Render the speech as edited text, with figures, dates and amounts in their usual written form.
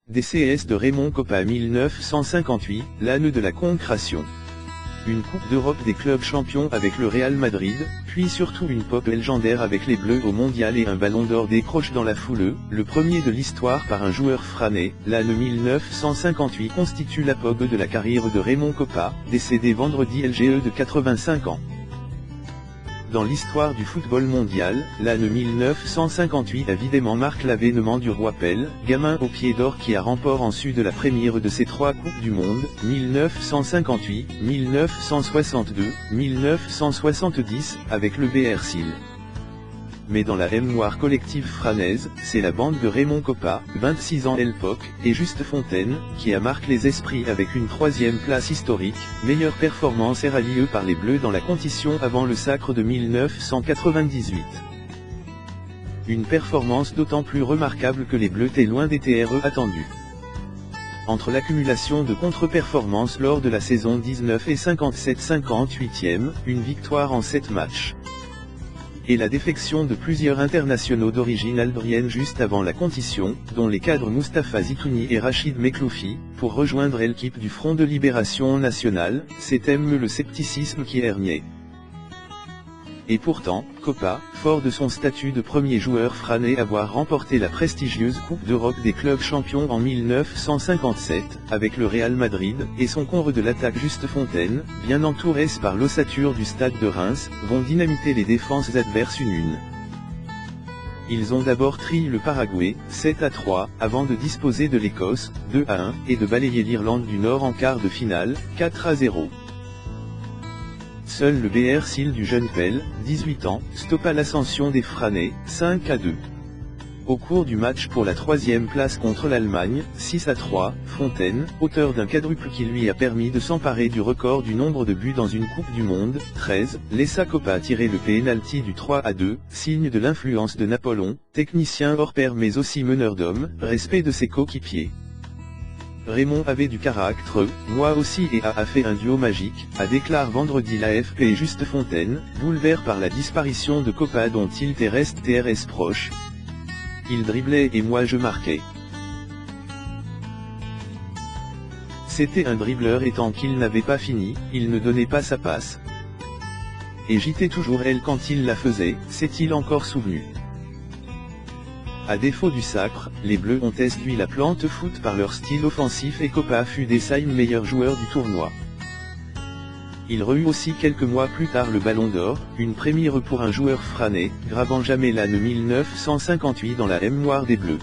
DCS de Raymond Kopa 1958, l'année de la concrétion. Une Coupe d'Europe des clubs champions avec le Real Madrid, puis surtout une pop légendaire avec les Bleus au Mondial et un ballon d'or décroche dans la foulée, le premier de l'histoire par un joueur frané. L'année 1958 constitue l'apogée de la carrière de Raymond Kopa, décédé vendredi LGE de 85 ans. Dans l'histoire du football mondial, l'année 1958 évidemment marque l'avènement du roi Pelé, gamin au pied d'or qui a remporté en su de la première de ces 3 Coupes du Monde, 1958, 1962, 1970, avec le BR-Sil. Mais dans la mémoire collective franaise, c'est la bande de Raymond Kopa, 26 ans à l'époque, et Juste Fontaine, qui a marqué les esprits avec une 3e place historique, meilleure performance ralliée par les Bleus dans la compétition avant le sacre de 1998. Une performance d'autant plus remarquable que les Bleus étaient loin des TRE attendus. Entre l'accumulation de contre-performances lors de la saison 19 et 57-58e, une victoire en 7 matchs. Et la défection de plusieurs internationaux d'origine algérienne juste avant la compétition, dont les cadres Moustapha Zitouni et Rachid Mekloufi, pour rejoindre l'équipe du Front de Libération Nationale, c'est le scepticisme qui ergnait. Et pourtant, Kopa, fort de son statut de premier joueur frané avoir remporté la prestigieuse Coupe d'Europe des clubs champions en 1957, avec le Real Madrid, et son conre de l'attaque Juste Fontaine, bien entourés par l'ossature du stade de Reims, vont dynamiter les défenses adverses une. Ils ont d'abord trié le Paraguay, 7-3, avant de disposer de l'Écosse, 2-1, et de balayer l'Irlande du Nord en quart de finale, 4-0. Seul le BR-Sil du jeune Pelé, 18 ans, stoppa l'ascension des Franais, 5-2. Au cours du match pour la 3e place contre l'Allemagne, 6-3, Fontaine, auteur d'un quadruple qui lui a permis de s'emparer du record du nombre de buts dans une Coupe du Monde, 13, laissa Kopa tirer le pénalty du 3-2, signe de l'influence de Napoléon, technicien hors pair mais aussi meneur d'hommes, respect de ses coéquipiers. Raymond avait du caractère, moi aussi et a fait un duo magique, a déclaré vendredi l'AFP et Juste Fontaine, bouleversé par la disparition de Kopa dont il reste TRS proche. Il driblait et moi je marquais. C'était un dribbleur et tant qu'il n'avait pas fini, il ne donnait pas sa passe. Et j'étais toujours elle quand il la faisait, s'est-il encore souvenu. À défaut du sacre, les Bleus ont séduit la plante foot par leur style offensif et Kopa fut désigné meilleur joueur du tournoi. Il reçut aussi quelques mois plus tard le ballon d'or, une première pour un joueur frané, gravant jamais l'année 1958 dans la mémoire des Bleus.